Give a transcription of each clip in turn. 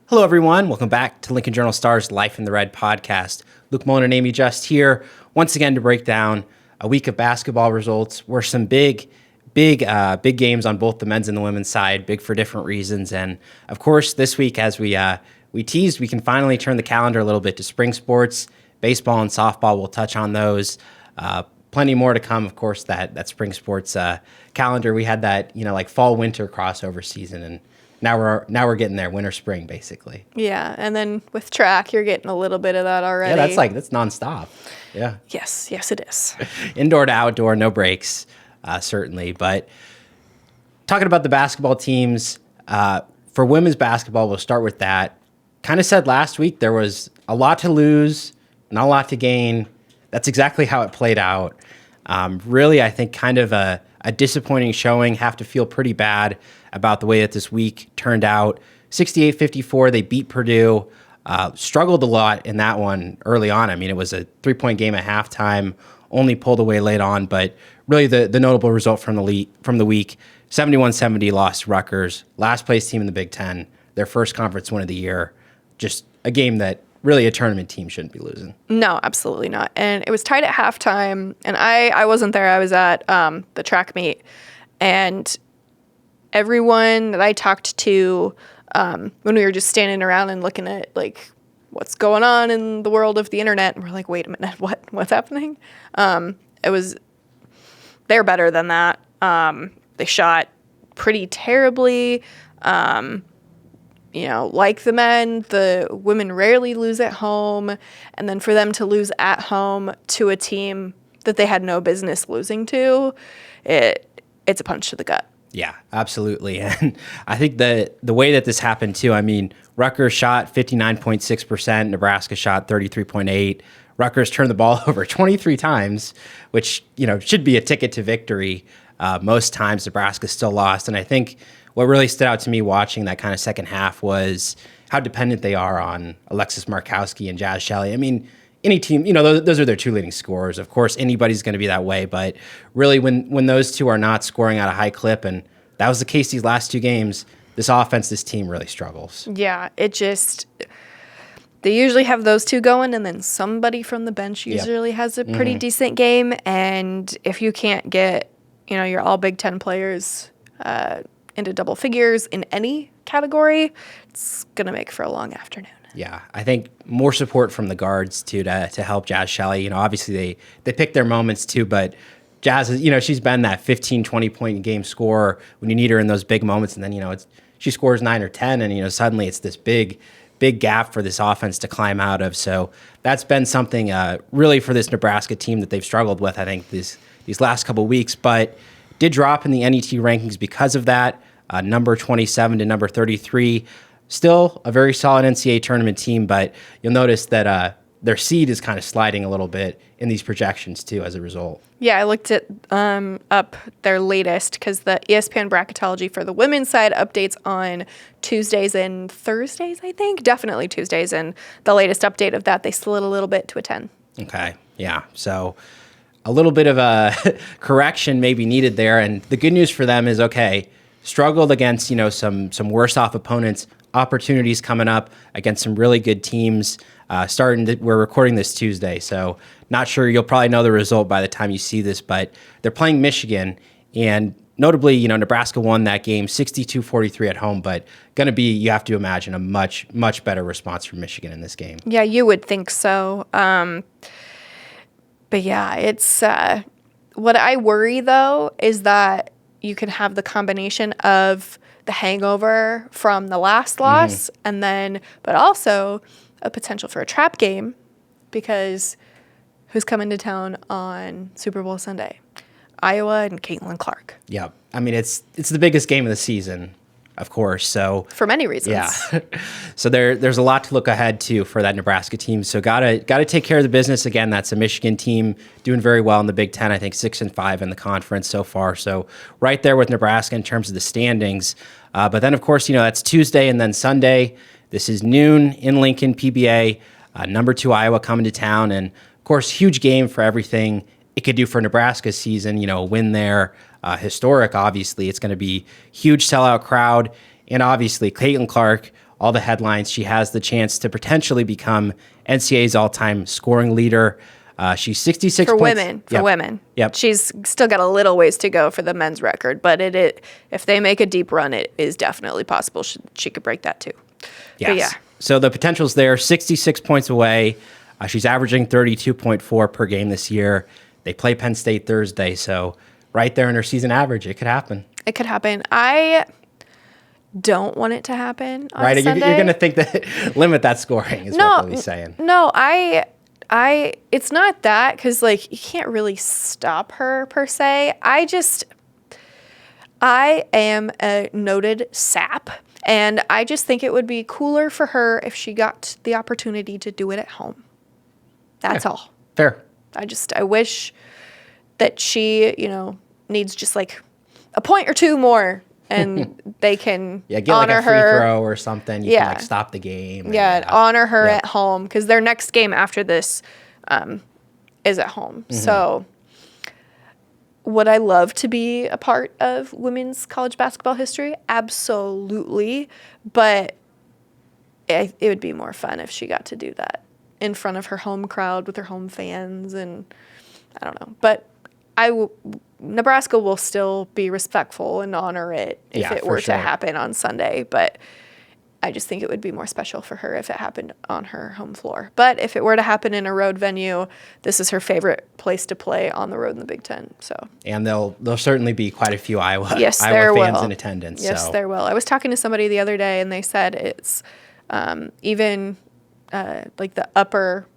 Hello, everyone. Welcome back to Lincoln Journal Star's Life in the Red podcast. Luke Mullin and Amie just here once again to break down a week of basketball results where some big games on both the men's and the women's side, big for different reasons. And of course, this week, as we teased, we can finally turn the calendar a little bit to spring sports. Baseball and softball, we'll touch on those. Plenty more to come, of course, that spring sports calendar. We had that, like fall-winter crossover season, and now we're getting there, winter, spring, basically. Yeah, and then with track, you're getting a little bit of that already. Yeah, that's nonstop. Yeah. Yes, it is. Indoor to outdoor, no breaks, certainly. But talking about the basketball teams, for women's basketball, we'll start with that. Kind of said last week there was a lot to lose, not a lot to gain. That's exactly how it played out. Really, I think kind of a disappointing showing. Have to feel pretty bad about the way that this week turned out. 68-54, they beat Purdue. Struggled a lot in that one early on. I mean, it was a 3-point game at halftime, only pulled away late on, but really the notable result from the week, 71-70 lost to Rutgers, last place team in the Big Ten, their first conference win of the year. Just a game that really a tournament team shouldn't be losing. No, absolutely not. And it was tied at halftime, and I wasn't there. I was at the track meet, and everyone that I talked to when we were just standing around and looking at like what's going on in the world of the internet, and we're like, wait a minute, what's happening? They're better than that. They shot pretty terribly. Like the men, the women rarely lose at home. And then for them to lose at home to a team that they had no business losing to, it's a punch to the gut. Yeah, absolutely. And I think the way that this happened too, I mean, Rutgers shot 59.6%, Nebraska shot 33.8%. Rutgers turned the ball over 23 times, which, should be a ticket to victory. Most times Nebraska still lost. And I think what really stood out to me watching that kind of second half was how dependent they are on Alexis Markowski and Jazz Shelley. I mean, any team, those are their two leading scorers. Of course, anybody's going to be that way. But really, when those two are not scoring at a high clip, and that was the case these last two games, this team really struggles. Yeah, they usually have those two going, and then somebody from the bench usually has a pretty decent game. And if you can't get, your all Big Ten players into double figures in any category, it's going to make for a long afternoon. Yeah, I think more support from the guards too to help Jazz Shelley. Obviously they pick their moments too, but Jazz is, she's been that 15, 20-point game scorer when you need her in those big moments, and then she scores 9 or 10, and suddenly it's this big gap for this offense to climb out of. So that's been something really for this Nebraska team that they've struggled with, I think, these last couple of weeks, but did drop in the NET rankings because of that, number 27 to number 33. Still a very solid NCAA tournament team, but you'll notice that their seed is kind of sliding a little bit in these projections too as a result. Yeah, I looked at up their latest because the ESPN bracketology for the women's side updates on Tuesdays and Thursdays, I think. Definitely Tuesdays, and the latest update of that, they slid a little bit to a 10. Okay, yeah, so a little bit of a correction may be needed there, and the good news for them is, struggled against, some worse off opponents, opportunities coming up against some really good teams. We're recording this Tuesday, so not sure you'll probably know the result by the time you see this, but they're playing Michigan, and notably, Nebraska won that game 62-43 at home, but going to be, you have to imagine, a much, much better response from Michigan in this game. Yeah, you would think so. But yeah, it's what I worry, though, is that you can have the combination of the hangover from the last loss but also a potential for a trap game, because who's coming to town on Super Bowl Sunday? Iowa and Caitlin Clark. Yeah. I mean, it's the biggest game of the season, of course. So for many reasons. Yeah. So there's a lot to look ahead to for that Nebraska team. So gotta take care of the business. Again, that's a Michigan team doing very well in the Big Ten. I think 6-5 in the conference so far. So right there with Nebraska in terms of the standings. But then, of course, that's Tuesday and then Sunday. This is noon in Lincoln, PBA. Number 2 Iowa coming to town, and of course, huge game for everything it could do for Nebraska's season. A win there, historic. Obviously, it's going to be huge sellout crowd, and obviously Caitlin Clark all the headlines. She has the chance to potentially become NCAA's all-time scoring leader. She's 66 for points. women. For Yep. women, Yep. she's still got a little ways to go for the men's record, but if they make a deep run, it is definitely possible she could break that too. Yes. But yeah, So the potential's there. 66 points away. She's averaging 32.4 per game this year. They play Penn State Thursday, so right there in her season average, it could happen. it could happen. I don't want it to happen on Right? Sunday. You're going to think that limit that scoring is what they'll be saying. No, it's not that, because like you can't really stop her per se. I am a noted sap, and I just think it would be cooler for her if she got the opportunity to do it at home. That's all. Fair. I wish that she, needs just like a point or two more, and they can Get honor like a free her. throw or something. You can like stop the game. Yeah, honor her at home, because their next game after this is at home. Mm-hmm. So would I love to be a part of women's college basketball history? Absolutely. But it would be more fun if she got to do that in front of her home crowd with her home fans, and I don't know. But Nebraska will still be respectful and honor it if it were to happen on Sunday. But I just think it would be more special for her if it happened on her home floor. But if it were to happen in a road venue, this is her favorite place to play on the road in the Big Ten. So, and there'll certainly be quite a few Iowa fans in attendance. Yes, there will. I was talking to somebody the other day, and they said it's even like the upper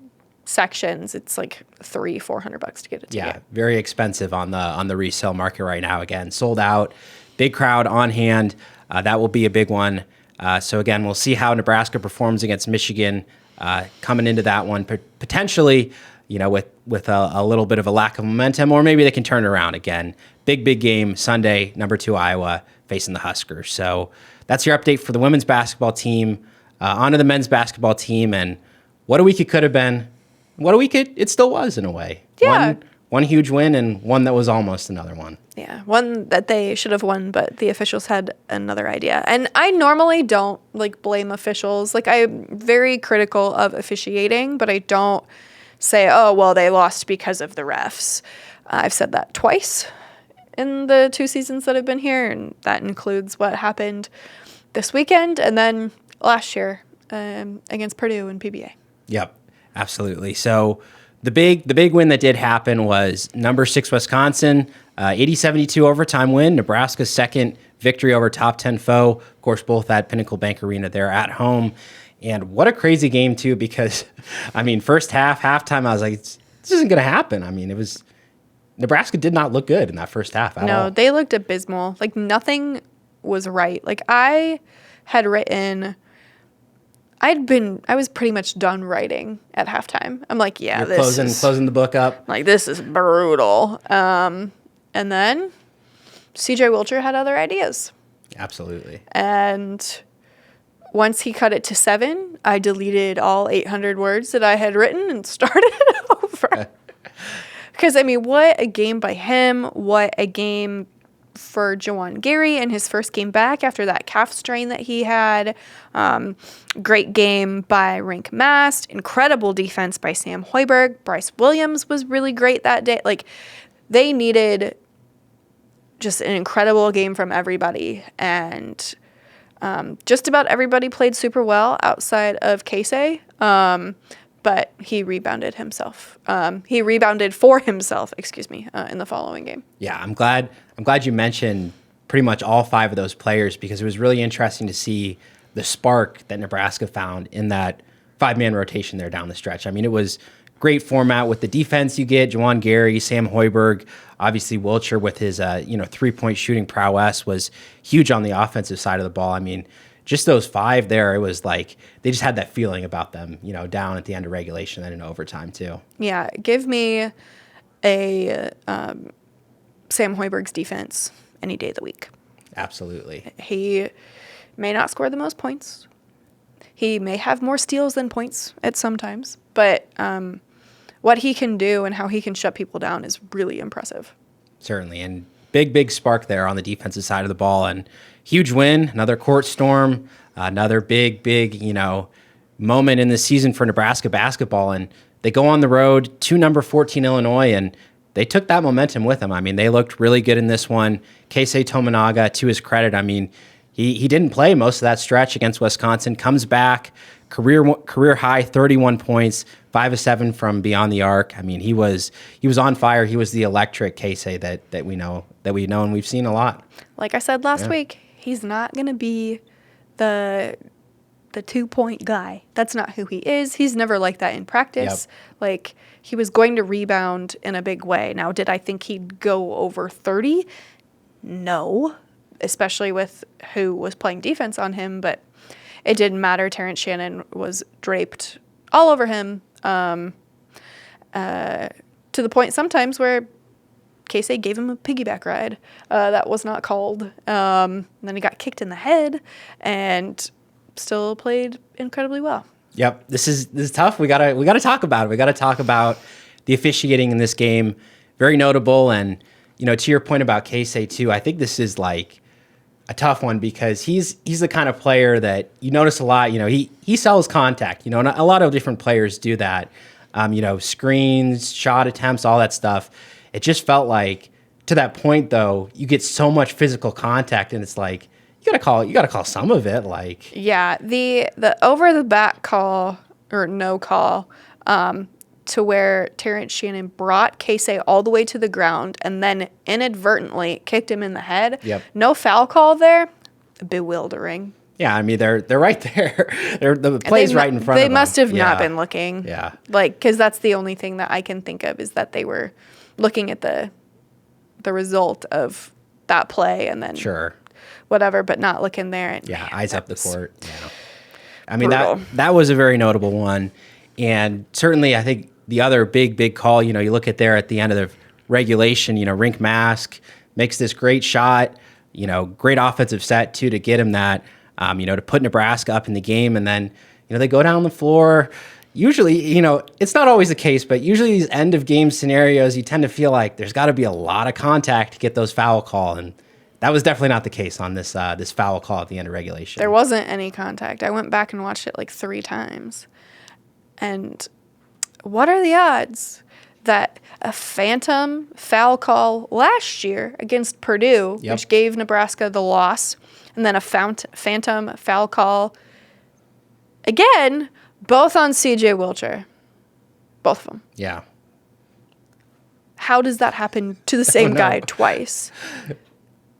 sections, it's like $300-$400 to get a ticket. Yeah, very expensive on the resale market right now. Again, sold out, big crowd on hand. That will be a big one. So again, we'll see how Nebraska performs against Michigan coming into that one. Potentially, with a little bit of a lack of momentum, or maybe they can turn it around again. Big game Sunday, number 2 Iowa facing the Huskers. So that's your update for the women's basketball team. On to the men's basketball team, and what a week it could have been. What a week it still was in a way. Yeah. One huge win and one that was almost another one. Yeah, one that they should have won, but the officials had another idea. And I normally don't blame officials. I'm very critical of officiating, but I don't say, oh, well, they lost because of the refs. I've said that twice in the 2 seasons that I've been here, and that includes what happened this weekend and then last year against Purdue in PBA. Yep, absolutely. So the big win that did happen was number 6 Wisconsin, 80-72 overtime win. Nebraska's second victory over top 10 foe. Of course, both at Pinnacle Bank Arena there at home. And what a crazy game too, because first halftime, I was like, this isn't going to happen. Nebraska did not look good in that first half at all. No, they looked abysmal. Nothing was right. I had written, I was pretty much done writing at halftime. I'm like, yeah, You're closing the book up. This is brutal. And then CJ Wilcher had other ideas. Absolutely. And once he cut it to 7, I deleted all 800 words that I had written and started it over. Because, what a game by him. What a game for Juwan Gary in his first game back after that calf strain that he had. Great game by Rink Mast. Incredible defense by Sam Hoiberg. Bryce Williams was really great that day. They needed just an incredible game from everybody. And just about everybody played super well outside of Casey. But he rebounded himself. He rebounded for himself, in the following game. Yeah, I'm glad you mentioned pretty much all 5 of those players, because it was really interesting to see the spark that Nebraska found in that 5-man rotation there down the stretch. It was great format with the defense you get. Juwan Gary, Sam Hoiberg, obviously Wilcher with his 3-point shooting prowess was huge on the offensive side of the ball. Just those 5 there, it was like they just had that feeling about them, down at the end of regulation and in overtime too. Yeah, give me a Sam Hoiberg's defense any day of the week. Absolutely. He may not score the most points. He may have more steals than points at some times, but what he can do and how he can shut people down is really impressive. Certainly, and big spark there on the defensive side of the ball, and huge win, another court storm. Another big, moment in the season for Nebraska basketball. And they go on the road to number 14 Illinois, and they took that momentum with them. I mean, they looked really good in this one. Keisei Tominaga, to his credit, I mean, he didn't play most of that stretch against Wisconsin, comes back, career high 31 points, 5 of 7 from beyond the arc. I mean, he was on fire. He was the electric Keisei that we know and we've seen a lot. Like I said last week, he's not going to be the 2-point guy. That's not who he is. He's never like that in practice. Yep. Like, he was going to rebound in a big way. Now, did I think he'd go over 30? No, especially with who was playing defense on him, but it didn't matter. Terrence Shannon was draped all over him, to the point sometimes where Keisei gave him a piggyback ride. That was not called. Then he got kicked in the head and still played incredibly well. Yep, this is tough. We gotta talk about it. We gotta talk about the officiating in this game. Very notable, and to your point about Keisei too, I think this is like a tough one because he's the kind of player that you notice a lot. He sells contact. And a lot of different players do that. Screens, shot attempts, all that stuff. It just felt like to that point though, you get so much physical contact, and it's like you gotta call some of it. Like, yeah, the over the back call or no call, to where Terrence Shannon brought Keisei all the way to the ground and then inadvertently kicked him in the head. Yep. No foul call there. Bewildering. Yeah, I mean they're right there. The play's right in front of them. They must have not been looking. Yeah. Because that's the only thing that I can think of is that they were looking at the result of that play and then whatever, but not looking there. And eyes up the court. Yeah. I mean brutal. that was a very notable one, and certainly I think the other big call. You look at there at the end of the regulation. Rink Mask makes this great shot. Great offensive set too to get him that. To put Nebraska up in the game, and then they go down the floor. Usually, it's not always the case, but usually these end of game scenarios, you tend to feel like there's got to be a lot of contact to get those foul call, and that was definitely not the case on this foul call at the end of regulation. There wasn't any contact. I went back and watched it like 3 times, and what are the odds that a phantom foul call last year against Purdue, which gave Nebraska the loss, and then a phantom foul call again, both on C.J. Wilcher. Both of them. Yeah. How does that happen to the same guy twice?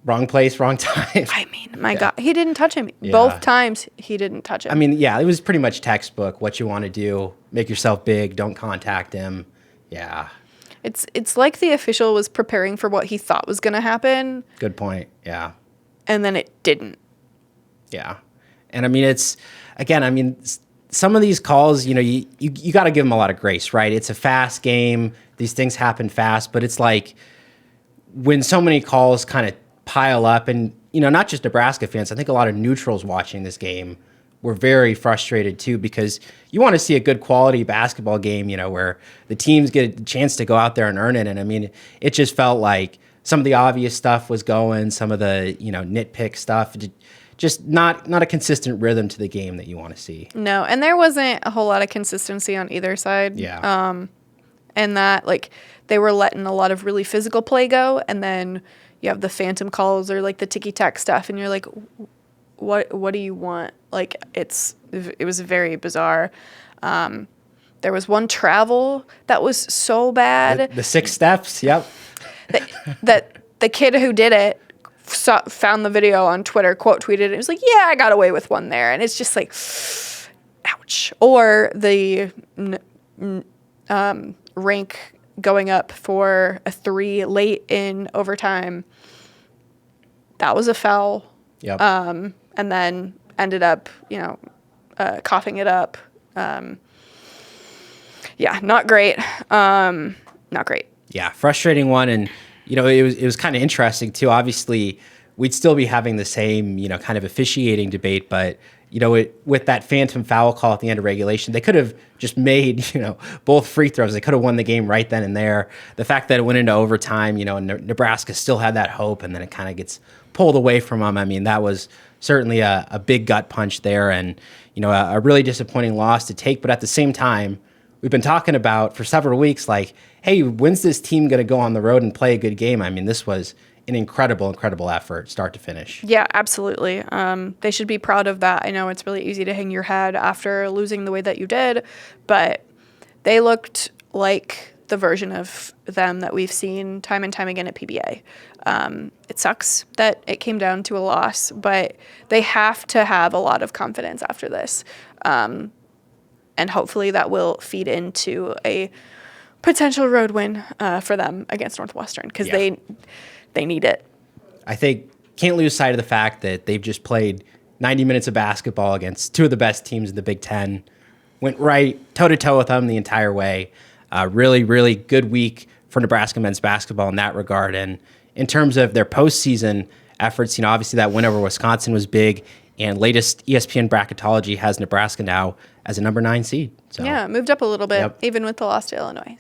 Wrong place, wrong time. I mean, my God. He didn't touch him. Yeah. Both times, he didn't touch him. I mean, it was pretty much textbook. What you want to do, make yourself big, don't contact him. Yeah. It's like the official was preparing for what he thought was going to happen. Good point. Yeah. And then it didn't. Yeah. And I mean, some of these calls, you got to give them a lot of grace, right? It's a fast game. These things happen fast, but it's like when so many calls kind of pile up, and, not just Nebraska fans, I think a lot of neutrals watching this game were very frustrated too, because you want to see a good quality basketball game, where the teams get a chance to go out there and earn it. And I mean, it just felt like some of the obvious stuff was going, some of the, nitpick stuff, just not a consistent rhythm to the game that you want to see. No, and there wasn't a whole lot of consistency on either side. Yeah. And that, like, they were letting a lot of really physical play go, and then you have the phantom calls or, like, the ticky-tack stuff, and you're like, what do you want? Like, it was very bizarre. There was one travel that was so bad. The 6 steps, yep. That the kid who did it found the video on Twitter, quote tweeted it. It was like, yeah, I got away with one there. And it's just like, ouch. Or the Rink going up for a 3 late in overtime. That was a foul. Yep. And then ended up, coughing it up. Yeah, not great. Not great. Yeah, frustrating one. And, it was kind of interesting too. Obviously, we'd still be having the same, kind of officiating debate, but, with that phantom foul call at the end of regulation, they could have just made, both free throws. They could have won the game right then and there. The fact that it went into overtime, and Nebraska still had that hope, and then it kind of gets pulled away from them. I mean, that was certainly a big gut punch there, and a really disappointing loss to take. But at the same time, we've been talking about for several weeks, like, hey, when's this team going to go on the road and play a good game? I mean, this was an incredible effort, start to finish. Yeah, absolutely. They should be proud of that. I know it's really easy to hang your head after losing the way that you did, but they looked like the version of them that we've seen time and time again at PBA. It sucks that it came down to a loss, but they have to have a lot of confidence after this. And hopefully that will feed into a potential road win for them against Northwestern, because they need it. I think can't lose sight of the fact that they've just played 90 minutes of basketball against two of the best teams in the Big Ten. Went right toe-to-toe with them the entire way. Really, really good week for Nebraska men's basketball in that regard. And in terms of their postseason efforts, obviously that win over Wisconsin was big. And latest ESPN bracketology has Nebraska now as a number 9 seed. So, yeah, moved up a little bit, even with the loss to Illinois.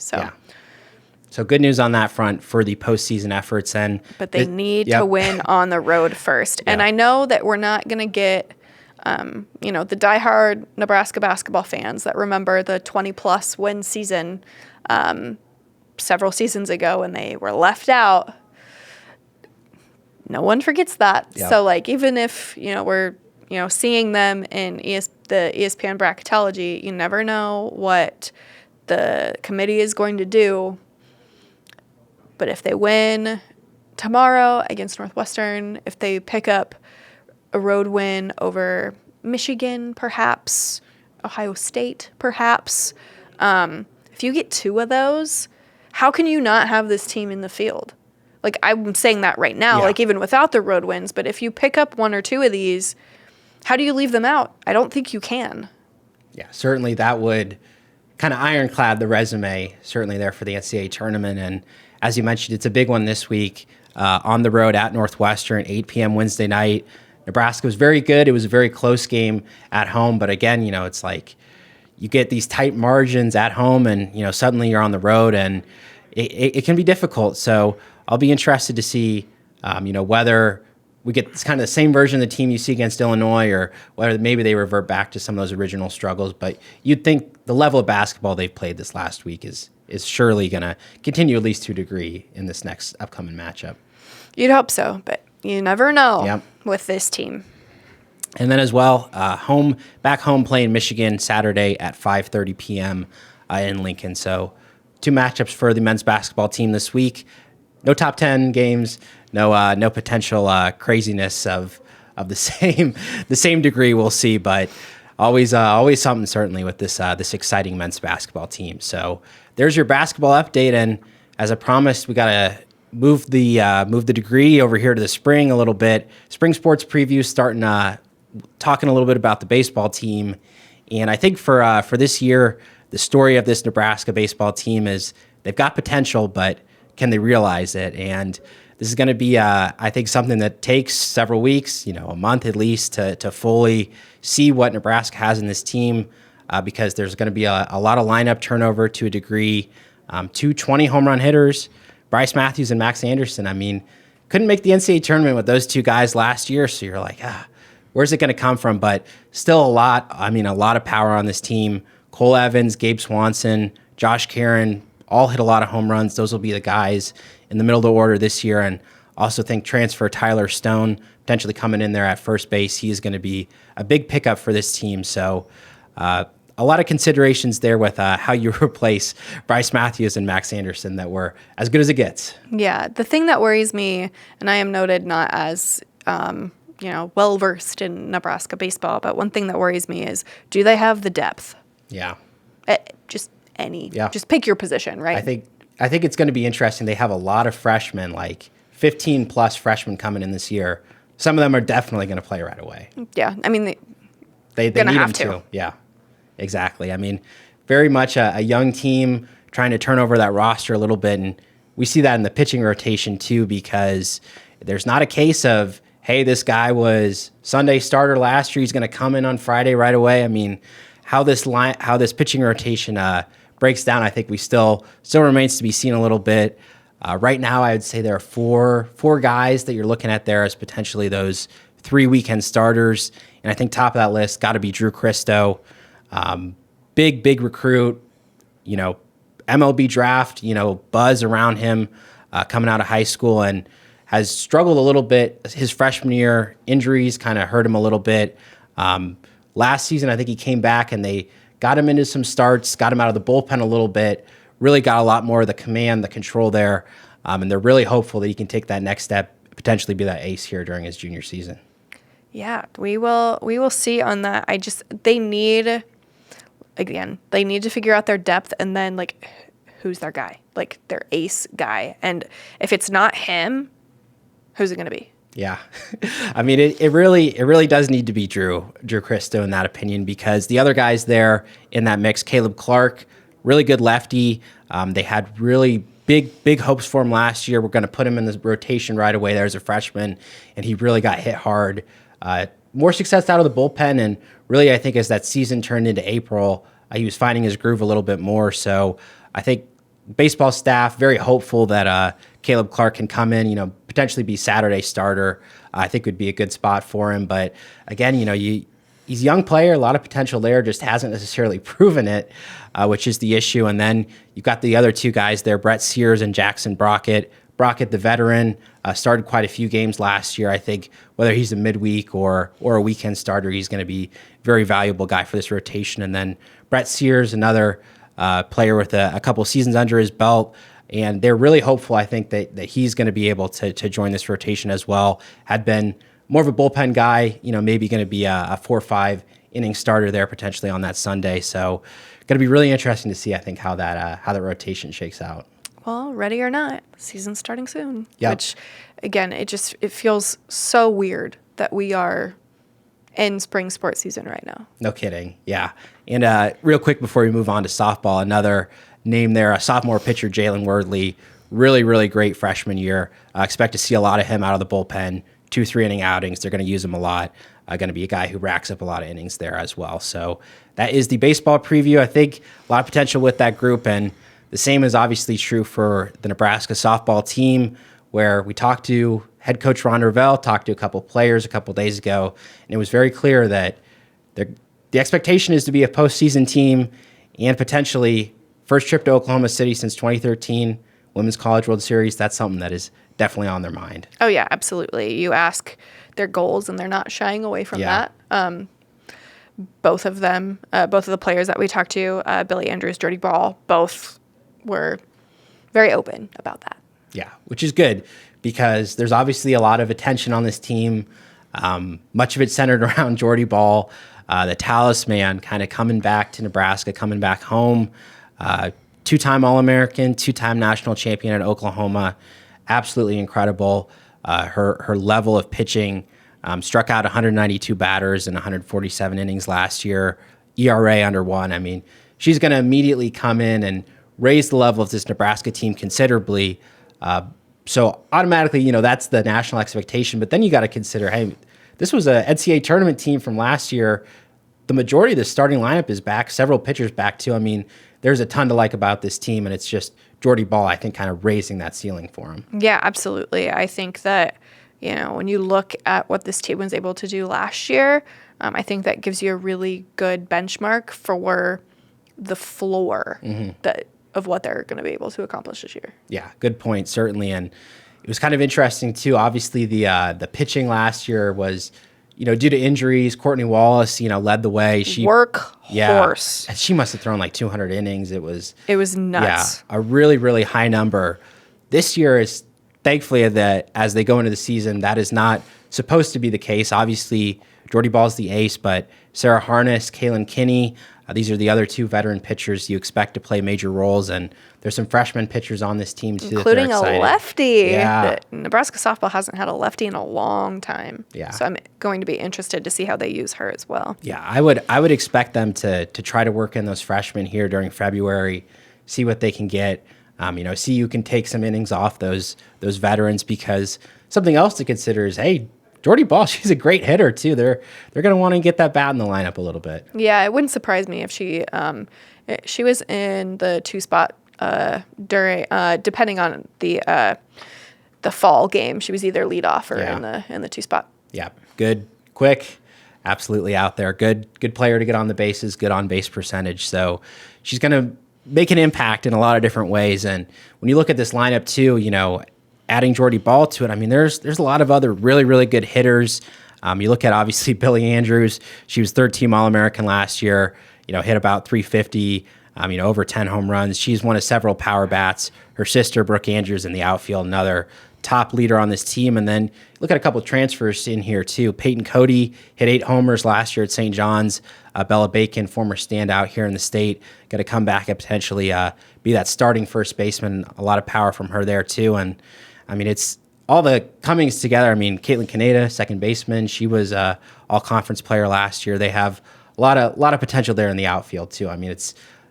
So good news on that front for the postseason efforts. But they need to win on the road first. And I know that we're not going to get, the diehard Nebraska basketball fans that remember the 20-plus win season several seasons ago when they were left out. No one forgets that. Yep. So, even if, we're, seeing them in the ESPN bracketology, you never know what the committee is going to do. But if they win tomorrow against Northwestern, if they pick up a road win over Michigan, perhaps, Ohio State, perhaps, if you get 2 of those, how can you not have this team in the field? I'm saying that right now, even without the road wins. But if you pick up 1 or 2 of these, how do you leave them out? I don't think you can. Yeah, certainly that would kind of ironclad the resume, certainly there for the NCAA tournament. And as you mentioned, it's a big one this week on the road at Northwestern, 8 p.m. Wednesday night. Nebraska was very good. It was a very close game at home. But again, it's like you get these tight margins at home and, suddenly you're on the road and it can be difficult. So I'll be interested to see, whether we get kind of the same version of the team you see against Illinois or whether maybe they revert back to some of those original struggles. But you'd think the level of basketball they've played this last week is surely going to continue at least to a degree in this next upcoming matchup. You'd hope so, but you never know with this team. And then as well, back home playing Michigan Saturday at 5:30 p.m. In Lincoln. So 2 matchups for the men's basketball team this week. No top 10 games, no potential craziness of the same degree. We'll see, but always something certainly with this exciting men's basketball team. So there's your basketball update, and as I promised, we gotta move the degree over here to the spring a little bit. Spring sports preview, starting talking a little bit about the baseball team, and I think for this year, the story of this Nebraska baseball team is they've got potential, but can they realize it? And this is going to be, I think, something that takes several weeks, a month at least, to fully see what Nebraska has in this team, because there's going to be a lot of lineup turnover to a degree. 2 20 home run hitters, Bryce Matthews and Max Anderson. I mean, couldn't make the NCAA tournament with those 2 guys last year, so you're like, where's it going to come from? But still a lot of power on this team. Cole Evans, Gabe Swanson, Josh Caron, all hit a lot of home runs. Those will be the guys in the middle of the order this year. And also think transfer Tyler Stone potentially coming in there at first base. He is going to be a big pickup for this team. So a lot of considerations there with how you replace Bryce Matthews and Max Anderson that were as good as it gets. Yeah, the thing that worries me, and I am noted not as well-versed in Nebraska baseball, but one thing that worries me is, do they have the depth? Yeah. Just pick your position, right? I think it's going to be interesting. They have a lot of freshmen, like 15 plus freshmen coming in this year. Some of them are definitely going to play right away. Yeah, I mean, they need them to. Yeah, exactly. I mean, very much a young team trying to turn over that roster a little bit, and we see that in the pitching rotation too, because there's not a case of, hey, this guy was Sunday starter last year, he's going to come in on Friday right away. I mean, how this pitching rotation breaks down, I think we still remains to be seen a little bit. Right now, I would say there are four guys that you're looking at there as potentially those 3 weekend starters. And I think top of that list got to be Drew Christo. Big recruit, MLB draft, buzz around him coming out of high school, and has struggled a little bit his freshman year. Injuries kind of hurt him a little bit. Last season, I think he came back and they got him into some starts, got him out of the bullpen a little bit, really got a lot more of the command, the control there. And they're really hopeful that he can take that next step, potentially be that ace here during his junior season. Yeah, we will see on that. They need to figure out their depth, and then like who's their guy, like their ace guy. And if it's not him, who's it going to be? Yeah. I mean, it really does need to be Drew Christo in that opinion, because the other guys there in that mix, Caleb Clark, really good lefty. They had really big hopes for him last year. We're going to put him in the rotation right away there as a freshman, and he really got hit hard. More success out of the bullpen, and really I think as that season turned into April, he was finding his groove a little bit more. So I think baseball staff very hopeful that Caleb Clark can come in, potentially be Saturday starter. I think would be a good spot for him. But again, he's a young player, a lot of potential there, just hasn't necessarily proven it, which is the issue. And then you've got the other two guys there, Brett Sears and Jackson Brockett. Brockett, the veteran, started quite a few games last year. I think whether he's a midweek or a weekend starter, he's going to be a very valuable guy for this rotation. And then Brett Sears, another player with a couple seasons under his belt. And they're really hopeful, I think, that he's going to be able to join this rotation as well. Had been more of a bullpen guy, maybe going to be a 4 or 5 inning starter there potentially on that Sunday. So going to be really interesting to see, I think, how that rotation shakes out. Well, ready or not, season's starting soon. Yep. Which, again, it feels so weird that we are in spring sports season right now. No kidding. Yeah. And real quick before we move on to softball, another name there, a sophomore pitcher, Jalen Wordley, really great freshman year. Expect to see a lot of him out of the bullpen, 2-3 inning outings. They're going to use him a lot. Going to be a guy who racks up a lot of innings there as well. So that is the baseball preview. I think a lot of potential with that group, and the same is obviously true for the Nebraska softball team, where we talked to head coach Ron Revelle, talked to a couple players a couple days ago, and it was very clear that the expectation is to be a postseason team and potentially first trip to Oklahoma City since 2013, Women's College World Series. That's something that is definitely on their mind. Oh, yeah, absolutely. You ask their goals, and they're not shying away from that. Both of them, both of the players that we talked to, Billy Andrews, Dirty Ball, both were very open about that. Yeah, which is good because there's obviously a lot of attention on this team. Much of it centered around Jordy Ball, the talisman, kind of coming back to Nebraska, coming back home. 2-time All-American, 2-time national champion at Oklahoma. Absolutely incredible. Her level of pitching, struck out 192 batters in 147 innings last year. ERA under 1. I mean, she's going to immediately come in and raise the level of this Nebraska team considerably. So automatically, that's the national expectation. But then you got to consider, hey, this was a NCAA tournament team from last year. The majority of the starting lineup is back, several pitchers back too. I mean, there's a ton to like about this team, and it's just Jordy Ball, I think, kind of raising that ceiling for him. Yeah, absolutely. I think that, when you look at what this team was able to do last year, I think that gives you a really good benchmark for the floor of what they're going to be able to accomplish this year. Yeah, good point, certainly. And it was kind of interesting, too. Obviously, the pitching last year was, due to injuries. Courtney Wallace, led the way. Workhorse. And she must have thrown like 200 innings. It was nuts. Yeah, a really high number. This year is, thankfully, that as they go into the season, that is not supposed to be the case. Obviously, Jordy Ball's the ace, but Sarah Harness, Kaylin Kinney, these are the other two veteran pitchers you expect to play major roles, and there's some freshman pitchers on this team too, including a lefty. Yeah, Nebraska softball hasn't had a lefty in a long time. Yeah, so I'm going to be interested to see how they use her as well. Yeah, I would expect them to try to work in those freshmen here during February, see what they can get. See you can take some innings off those veterans, because something else to consider is, hey, Jordy Ball, she's a great hitter too. They're going to want to get that bat in the lineup a little bit. Yeah, it wouldn't surprise me if she was in the 2 spot during depending on the fall game. She was either lead off or in the 2 spot. Yeah, good, quick, absolutely out there. Good player to get on the bases, good on base percentage. So she's going to make an impact in a lot of different ways. And when you look at this lineup too, adding Jordy Ball to it, I mean, there's a lot of other really, really good hitters. You look at obviously Billie Andrews. She was third team All-American last year. Hit about 350. Over 10 home runs. She's one of several power bats. Her sister Brooke Andrews in the outfield, another top leader on this team. And then look at a couple of transfers in here too. Peyton Cody hit 8 homers last year at St. John's. Bella Bacon, former standout here in the state, going to come back and potentially be that starting first baseman. A lot of power from her there too. And it's all the comings together. Caitlin Kaneda, second baseman. She was all conference player last year. They have a lot of potential there in the outfield too.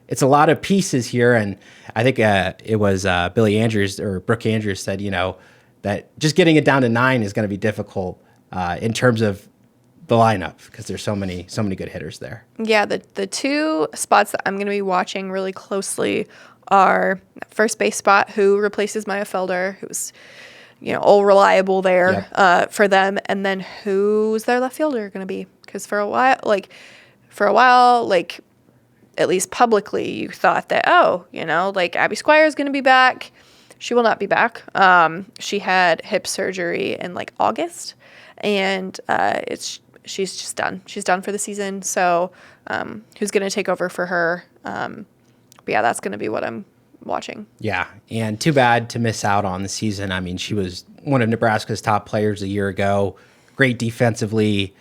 It's a lot of pieces here, and I think it was Billie Andrews or Brooke Andrews said, that just getting it down to 9 is going to be difficult in terms of the lineup because there's so many good hitters there. Yeah, the 2 spots that I'm going to be watching really closely are first base spot, who replaces Maya Felder, who's all reliable there for them, and then who's their left fielder going to be? Because for a while, at least publicly, you thought that, Abby Squire is going to be back. She will not be back. She had hip surgery in August, and she's just done. She's done for the season. So who's going to take over for her? But yeah, that's going to be what I'm watching. Yeah, and too bad to miss out on the season. She was one of Nebraska's top players a year ago. Great defensively.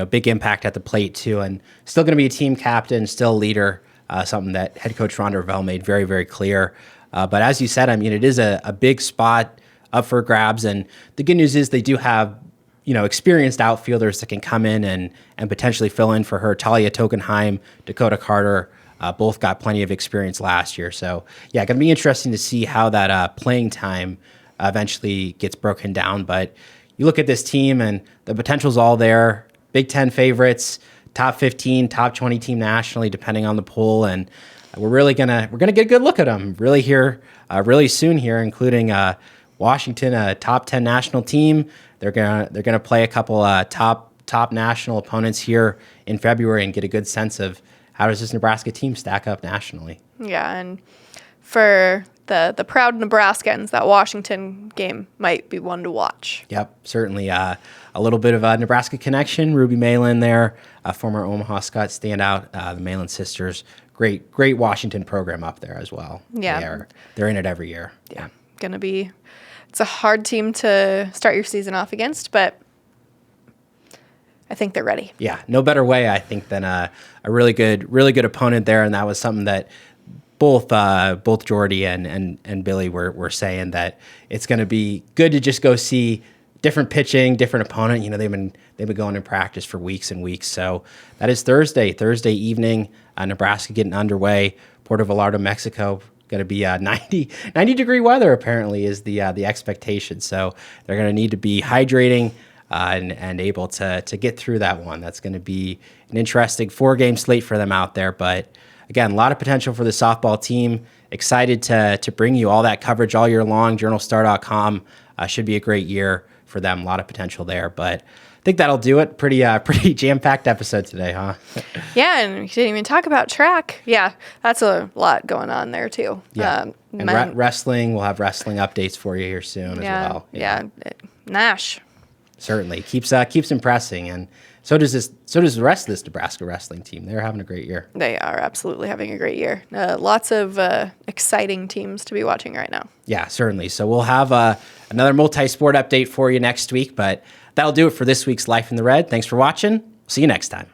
Big impact at the plate too, and still going to be a team captain, still a leader, something that head coach Rhonda Revelle made very, very clear. But as you said, it is a big spot up for grabs, and the good news is they do have, experienced outfielders that can come in and potentially fill in for her. Talia Tokenheim, Dakota Carter, both got plenty of experience last year. So yeah, going to be interesting to see how that playing time eventually gets broken down. But you look at this team, and the potential's all there. Big 10 favorites, top 15, top 20 team nationally, depending on the poll, and we're gonna get a good look at them really here, really soon here, including Washington, a top 10 national team. They're gonna play a couple top national opponents here in February and get a good sense of how does this Nebraska team stack up nationally. Yeah, and for the proud Nebraskans, that Washington game might be one to watch. Yep, certainly a little bit of a Nebraska connection. Ruby Mullin there, a former Omaha Scott standout, the Mullin sisters. Great Washington program up there as well. Yeah. They're in it every year. Yeah, it's a hard team to start your season off against, but I think they're ready. Yeah, no better way, I think, than a really good opponent there, and that was something that both Jordy and Billy were saying, that it's going to be good to just go see different pitching, different opponent. They've been going in practice for weeks and weeks. So that is Thursday evening. Nebraska getting underway. Puerto Vallarta, Mexico. Going to be 90 degree weather apparently is the expectation. So they're going to need to be hydrating and able to get through that one. That's going to be an interesting 4-game slate for them out there. But again, a lot of potential for the softball team. Excited to bring you all that coverage all year long. JournalStar.com should be a great year for them. A lot of potential there. But I think that'll do it. Pretty jam-packed episode today, huh? Yeah, and we didn't even talk about track. Yeah, that's a lot going on there too. Yeah, and wrestling. We'll have wrestling updates for you here soon as well. Yeah, Nash. Certainly keeps impressing, and so does the rest of this Nebraska wrestling team. They're having a great year. They are absolutely having a great year. Lots of exciting teams to be watching right now. Yeah, certainly. So we'll have another multi-sport update for you next week, but that'll do it for this week's Life in the Red. Thanks for watching. See you next time.